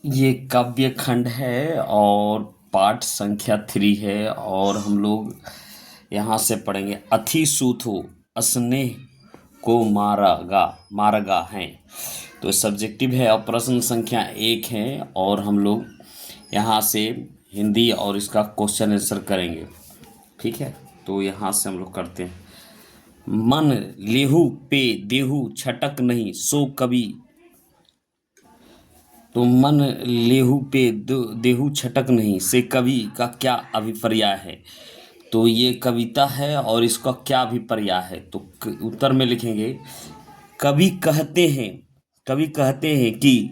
ये काव्य खंड है और पाठ संख्या 3 है और हम लोग यहाँ से पढ़ेंगे। अथि सूथो स्नेह को मारगा मारगा हैं। तो सब्जेक्टिव है और प्रश्न संख्या 1 है और हम लोग यहाँ से हिंदी और इसका क्वेश्चन आंसर करेंगे। ठीक है, तो यहाँ से हम लोग करते हैं। मन लेहू पे देहू छटक नहीं सो कभी। तो मन लेहू पे देहू छटक नहीं से कवि का क्या अभिप्राय है। तो ये कविता है और इसका क्या अभिप्राय है। तो उत्तर में लिखेंगे कवि कहते हैं कि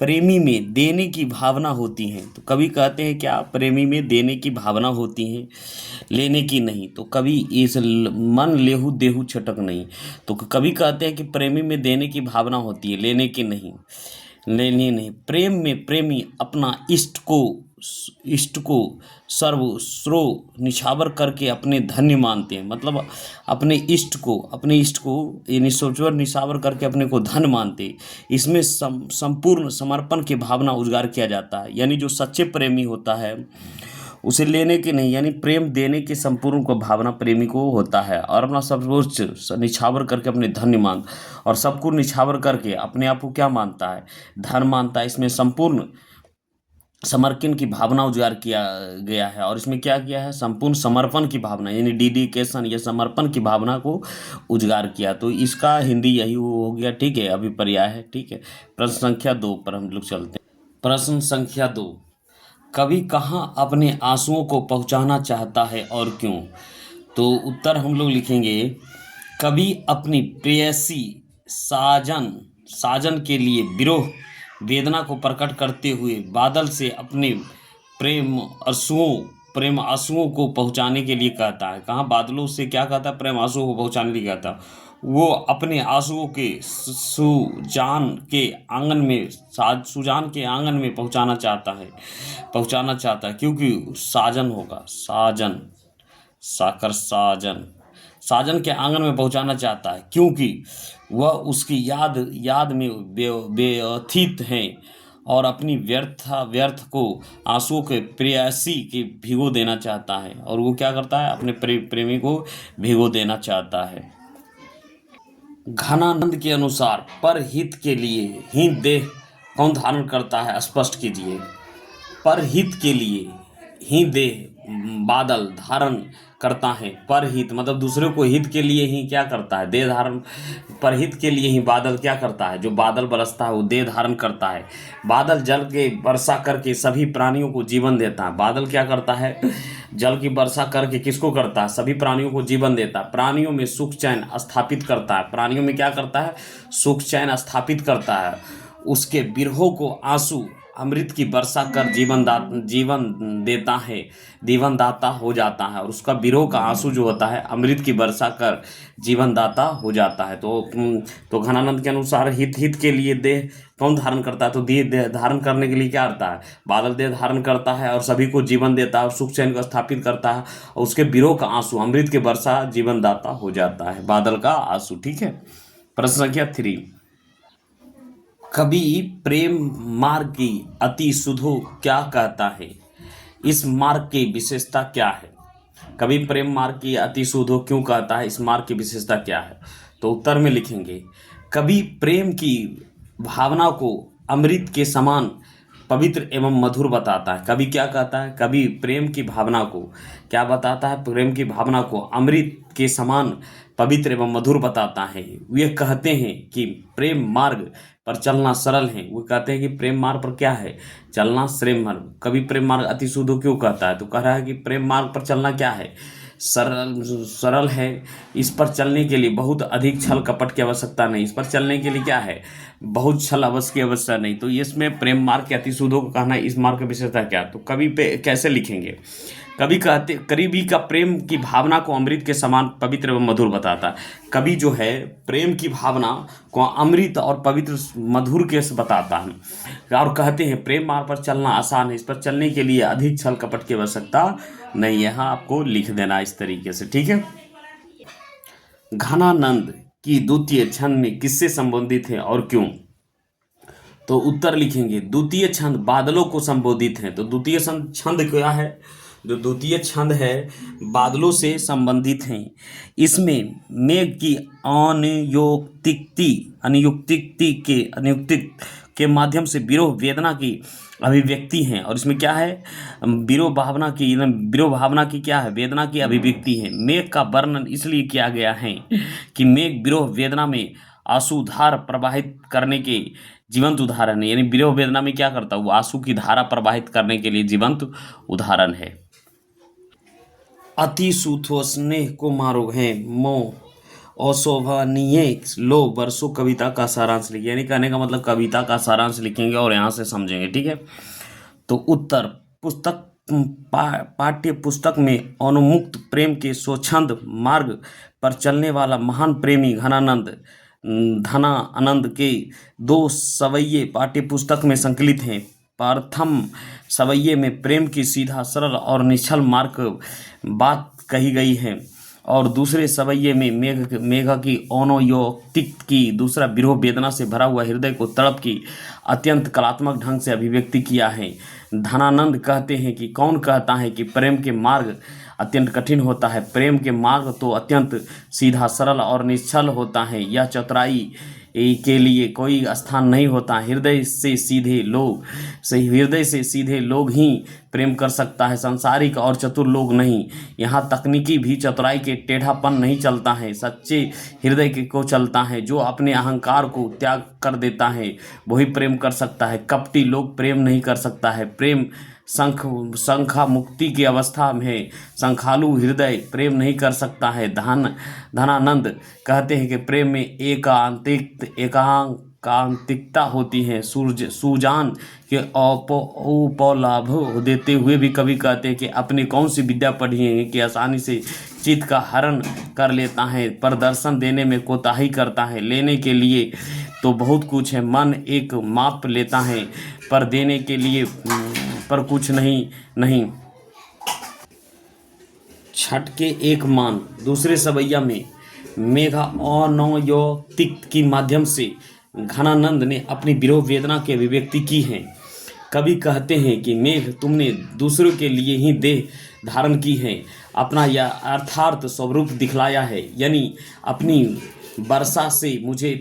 प्रेमी में देने की भावना होती है। तो कवि कहते हैं क्या, प्रेमी में देने की भावना होती है, लेने की नहीं। तो कवि इस मन लेहू देहू छटक नहीं। तो कवि कहते हैं कि प्रेमी में देने की भावना होती है, लेने की नहीं। लेने नहीं। प्रेम में प्रेमी अपना इष्ट को सर्वस्रो निछावर करके अपने धन्य मानते हैं। मतलब अपने इष्ट को यानी सोचवर निछावर करके अपने को धन मानते हैं। इसमें संपूर्ण समर्पण की भावना उजागर किया जाता है। यानी जो सच्चे प्रेमी होता है उसे लेने की नहीं, यानी प्रेम देने की संपूर्ण को भावना प्रेमी को होता है और अपना सर्वोच्च निछावर करके अपने धन्य मान और सबको निछावर करके अपने आप को क्या मानता है, धन मानता है। इसमें संपूर्ण समर्पण की भावना उजागर किया गया है और इसमें क्या किया है, संपूर्ण समर्पण की भावना यानी डेडिकेशन या समर्पण की भावना को उजागर किया। तो इसका हिंदी यही हो गया। ठीक है, अभिप्राय है। ठीक है, प्रश्न संख्या 2 पर हम लोग चलते हैं। प्रश्न संख्या 2, कवि कहाँ अपने आंसुओं को पहुँचाना चाहता है और क्यों। तो उत्तर हम लोग लिखेंगे कवि अपनी प्रेयसी साजन के लिए विरह वेदना को प्रकट करते हुए बादल से अपने प्रेम प्रेम आंसुओं को पहुँचाने के लिए कहता है। कहाँ बादलों से क्या कहता है, प्रेम आंसुओं को पहुँचाने के लिए कहता है। वो अपने आंसुओं के सुजान के आंगन में पहुंचाना चाहता है क्योंकि साजन होगा, साजन के आंगन में पहुंचाना चाहता है क्योंकि वह उसकी याद में व्यथित हैं और अपनी व्यर्थ को आंसुओं के प्रेयसी के भिगो देना चाहता है। और वो क्या करता है, अपने प्रेमी को भिगो देना चाहता है। घनानंद के अनुसार परहित के लिए ही देह कौन धारण करता है, स्पष्ट कीजिए। परहित के लिए ही देह बादल धारण करता है। परहित मतलब दूसरे को हित के लिए ही क्या करता है, देह धारण। परहित के लिए ही बादल क्या करता है, जो बादल बरसता है वो देह धारण करता है। बादल जल के वर्षा करके सभी प्राणियों को जीवन देता है। बादल क्या करता है, जल की वर्षा करके किसको करता है, सभी प्राणियों को जीवन देता है। प्राणियों में सुख चैन स्थापित करता है। प्राणियों में क्या करता है, सुख चैन स्थापित करता है। उसके बिरहों को आंसू अमृत की वर्षा कर जीवन दाता हो जाता है। और उसका बिरह का आंसू जो होता है अमृत की वर्षा कर जीवन दाता हो जाता है। तो घनानंद के अनुसार हित के लिए देह कौन धारण करता है, तो देह धारण करने के लिए क्या करता है, बादल देह धारण करता है और सभी को जीवन देता है और सुख चैन को स्थापित करता है। और उसके बिरह का आंसू अमृत की वर्षा जीवन दाता हो जाता है, बादल का आंसू। ठीक है, प्रश्न संख्या 3, कवि प्रेम मार्ग की अति सुधो क्या कहता है, इस मार्ग की विशेषता क्या है। कवि प्रेम मार्ग की अति सुधो क्यों कहता है, इस मार्ग की विशेषता क्या है। तो उत्तर में लिखेंगे कवि प्रेम की भावना को अमृत के समान पवित्र एवं मधुर बताता है। कवि क्या कहता है, कवि प्रेम की भावना को क्या बताता है, प्रेम की भावना को अमृत के समान पवित्र एवं मधुर बताता है। वे कहते हैं कि प्रेम मार्ग पर चलना सरल है। वो कहते हैं कि प्रेम मार्ग पर क्या है, चलना श्रेय। कवि प्रेम मार्ग अति शुद्ध क्यों कहता है, तो कह रहा है कि प्रेम मार्ग पर चलना क्या है, सरल है। इस पर चलने के लिए बहुत अधिक छल कपट की आवश्यकता नहीं। इस पर चलने के लिए क्या है, बहुत छल अवश्य की आवश्यकता नहीं। तो इसमें प्रेम मार्ग के अति शुद्धों को कहना है, इस मार्ग की विशेषता क्या। तो कवि पे कैसे लिखेंगे, कवि का प्रेम की भावना को अमृत के समान पवित्र एवं मधुर बताता है। कवि जो है प्रेम की भावना को अमृत और पवित्र मधुर के से बताता है और कहते हैं प्रेम मार्ग पर चलना आसान है। इस पर चलने के लिए अधिक छल कपट की आवश्यकता नहीं। यहाँ आपको लिख देना इस तरीके से। ठीक है, घनानंद की द्वितीय छंद में किससे संबंधित है और क्यों। तो उत्तर लिखेंगे द्वितीय छंद बादलों को संबोधित है। तो द्वितीय छंद क्या है? जो द्वितीय छंद है बादलों से संबंधित हैं। इसमें मेघ की अनियुक्ति के माध्यम से विरह वेदना की अभिव्यक्ति है। और इसमें क्या है? विरह भावना की क्या है? वेदना की अभिव्यक्ति है। मेघ का वर्णन इसलिए किया गया है कि मेघ विरह वेदना में आंसुधार प्रवाहित करने के जीवंत उदाहरण है। यानी विरह वेदना में क्या करता है? वो आंसू की धारा प्रवाहित करने के लिए जीवंत उदाहरण है। अति सूथो स्नेह को मारो है मोह अशोभनीय लो वर्षों कविता का सारांश लिखिए। यानी कहने का मतलब कविता का सारांश लिखेंगे और यहाँ से समझेंगे। ठीक है, तो उत्तर पाठ्य पुस्तक में अनुमुक्त प्रेम के स्वच्छंद मार्ग पर चलने वाला महान प्रेमी धनानंद के 2 सवैये पाठ्य पुस्तक में संकलित हैं। प्रथम सवैये में प्रेम की सीधा सरल और निश्चल मार्ग बात कही गई है और दूसरे सवैये में मेघ की अनौयोक्तिक की दूसरा विरह वेदना से भरा हुआ हृदय को तड़प की अत्यंत कलात्मक ढंग से अभिव्यक्ति किया है। धनानंद कहते हैं कि कौन कहता है कि प्रेम के मार्ग अत्यंत कठिन होता है? प्रेम के मार्ग तो अत्यंत सीधा सरल और निश्चल होता है। यह चतुराई के लिए कोई स्थान नहीं होता। हृदय से सीधे लोग ही प्रेम कर सकता है, सांसारिक और चतुर लोग नहीं। यहाँ तकनीकी भी चतुराई के टेढ़ापन नहीं चलता है, सच्चे हृदय को चलता है। जो अपने अहंकार को त्याग कर देता है वही प्रेम कर सकता है। कपटी लोग प्रेम नहीं कर सकता है। प्रेम संखा मुक्ति की अवस्था में संखालु हृदय प्रेम नहीं कर सकता है। धनानंद कहते हैं कि प्रेम में एकांतिकता होती है। सुजान के उपलाभ देते हुए भी कभी कहते हैं कि अपनी कौन सी विद्या पढ़ी है कि आसानी से चित्त का हरण कर लेता है, प्रदर्शन देने में कोताही करता है। लेने के लिए तो बहुत कुछ है, मन एक माप लेता है, पर देने के लिए पर कुछ नहीं। छठ के एक मान दूसरे सवैया में मेघा अनौयोक्तिक की माध्यम से घनानंद ने अपनी विरह वेदना की अभिव्यक्ति की है। कवि कहते हैं कि मेघ तुमने दूसरों के लिए ही देह धारण की है, अपना यह अर्थार्थ स्वरूप दिखलाया है। यानी अपनी वर्षा से मुझे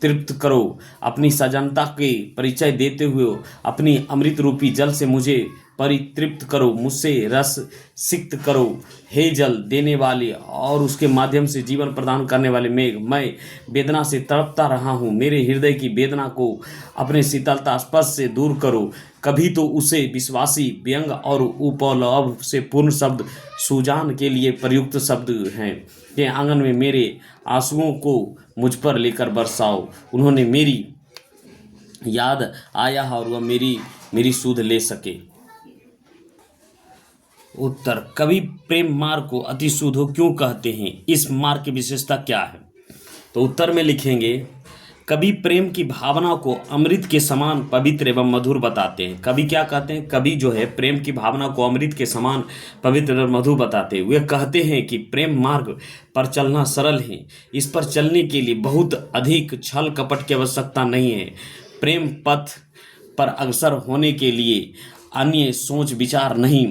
तृप्त करो, अपनी सजनता के परिचय देते हुए अपनी अमृत रूपी जल से मुझे परितृप्त करो, मुझसे रस सिक्त करो। हे जल देने वाले और उसके माध्यम से जीवन प्रदान करने वाले मेघ, मैं वेदना से तड़पता रहा हूँ, मेरे हृदय की वेदना को अपने शीतलता स्पर्श से दूर करो। कभी तो उसे विश्वासी व्यंग और उपलब्ध से पूर्ण शब्द सुजान के लिए प्रयुक्त शब्द हैं कि आंगन में मेरे आंसुओं को मुझ पर लेकर बरसाओ। उन्होंने मेरी याद आया और वह मेरी सुध ले सके। उत्तर कवि प्रेम मार्ग को अति शुद्धो क्यों कहते हैं? इस मार्ग की विशेषता क्या है? तो उत्तर में लिखेंगे कवि प्रेम की भावना को अमृत के समान पवित्र एवं मधुर बताते हैं। कवि क्या कहते हैं? कवि जो है प्रेम की भावना को अमृत के समान पवित्र और मधुर बताते हैं। वे कहते हैं कि प्रेम मार्ग पर चलना सरल है, इस पर चलने के लिए बहुत अधिक छल कपट की आवश्यकता नहीं है। प्रेम पथ पर अग्रसर होने के लिए अन्य सोच विचार नहीं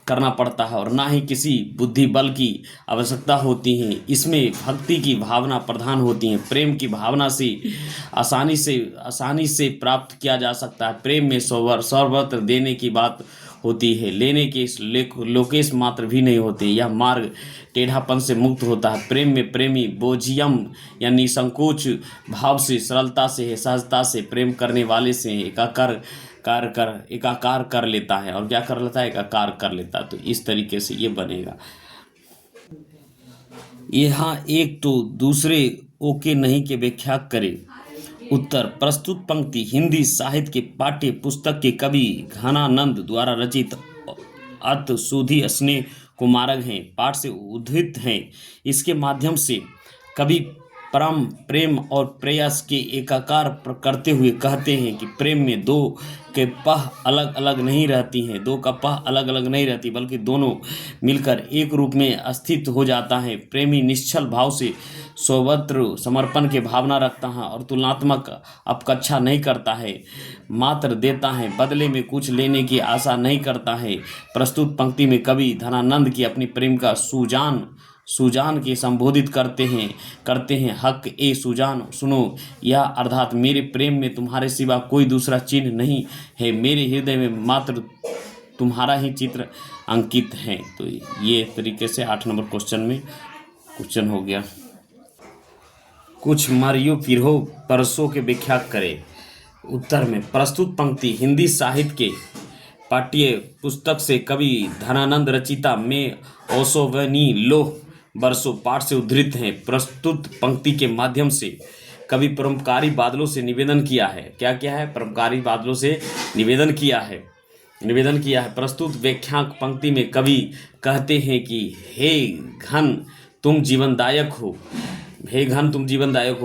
करना पड़ता है और ना ही किसी बुद्धि बल की आवश्यकता होती है। इसमें भक्ति की भावना प्रधान होती है। प्रेम की भावना से आसानी से प्राप्त किया जा सकता है। प्रेम में सर्वत्र देने की बात होती है, लेने के लोकेश मात्र भी नहीं होते। यह मार्ग टेढ़ापन से मुक्त होता है। प्रेम में प्रेमी बोझियम यानी संकोच भाव से, सरलता से, सहजता से प्रेम करने वाले से एकाकार कर लेता है। और क्या कर लेता है? एकाकार कर लेता है। तो इस तरीके से ये बनेगा। यहाँ एक तो दूसरे ओके नहीं के व्याख्या करें। उत्तर प्रस्तुत पंक्ति हिंदी साहित्य के पाठ्य पुस्तक के कवि घनानंद द्वारा रचित अतशुद्धि स्नेह कुमारक हैं, पाठ से उद्धृत हैं। इसके माध्यम से कवि परम प्रेम और प्रयास के एकाकार करते हुए कहते हैं कि प्रेम में दो के पह अलग अलग नहीं रहती हैं, दो का पह अलग अलग नहीं रहती, बल्कि दोनों मिलकर एक रूप में स्थित हो जाता है। प्रेमी निश्चल भाव से सर्वत्र समर्पण की भावना रखता है और तुलनात्मक अपकक्षा नहीं करता है, मात्र देता है, बदले में कुछ लेने की आशा नहीं करता है। प्रस्तुत पंक्ति में कवि धनानंद की अपनी प्रेम का सुजान के संबोधित करते हैं हक ए सुजान सुनो, यह अर्थात मेरे प्रेम में तुम्हारे सिवा कोई दूसरा चिन्ह नहीं है, मेरे हृदय में मात्र तुम्हारा ही चित्र अंकित है। तो ये तरीके से 8 नंबर क्वेश्चन हो गया। कुछ मरियो फिरहो परसों के व्याख्या करें। उत्तर में प्रस्तुत पंक्ति हिंदी साहित्य के पाठ्य पुस्तक से कवि धनानंद रचिता में ओसोवनी लोह बरसों पाठ से उद्धृत हैं। प्रस्तुत पंक्ति के माध्यम से कवि परोपकारी बादलों से निवेदन किया है। क्या है? परोपकारी बादलों से निवेदन किया है। प्रस्तुत व्याख्यान पंक्ति में कवि कहते हैं कि हे घन तुम जीवनदायक हो,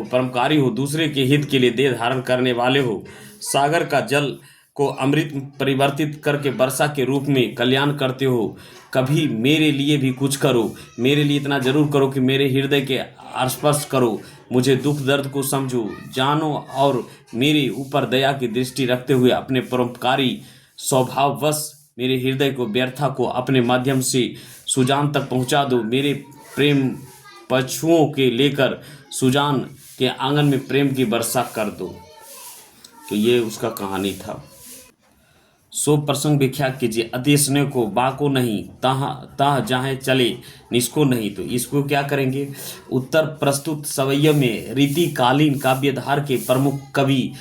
परोपकारी हो, दूसरे के हित के लिए देह धारण करने वाले हो, सागर का जल को अमृत परिवर्तित करके वर्षा के रूप में कल्याण करते हो। कभी मेरे लिए भी कुछ करो, मेरे लिए इतना जरूर करो कि मेरे हृदय के स्पर्श करो, मुझे दुख दर्द को समझो, जानो और मेरे ऊपर दया की दृष्टि रखते हुए अपने परोपकारी स्वभाववश मेरे हृदय को व्यर्था को अपने माध्यम से सुजान तक पहुंचा दो। मेरे प्रेम पशुओं के लेकर सुजान के आंगन में प्रेम की वर्षा कर दो। तो ये उसका कहानी था। सो प्रसंग व्याख्या कीजिए। अति स्नेह को बाको नहीं, तह जहाँ चले निष्को नहीं। तो इसको क्या करेंगे? उत्तर प्रस्तुत सवैया में रीतिकालीन काव्यधार के प्रमुख कवि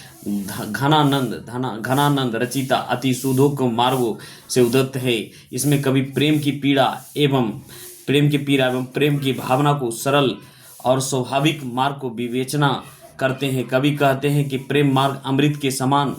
घनानंद रचिता अति सुधोक मार्गों से उद्धृत है। इसमें कवि प्रेम की पीड़ा एवं प्रेम की भावना को सरल और स्वाभाविक मार्ग को विवेचना करते हैं। कवि कहते हैं कि प्रेम मार्ग अमृत के समान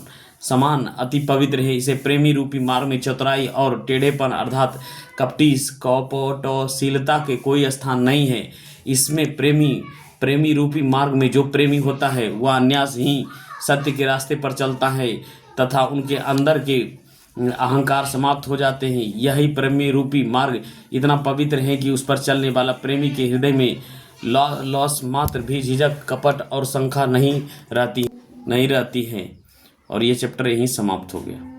अति पवित्र है। इसे प्रेमी रूपी मार्ग में चतुराई और टेढ़ेपन अर्थात कपटशीलता के कोई स्थान नहीं है। इसमें प्रेमी रूपी मार्ग में जो प्रेमी होता है वह अन्यास ही सत्य के रास्ते पर चलता है तथा उनके अंदर के अहंकार समाप्त हो जाते हैं। यही प्रेमी रूपी मार्ग इतना पवित्र है कि उस पर चलने वाला प्रेमी के हृदय में लॉस मात्र भी झिझक, कपट और शंका नहीं रहती है। और ये चैप्टर यहीं समाप्त हो गया।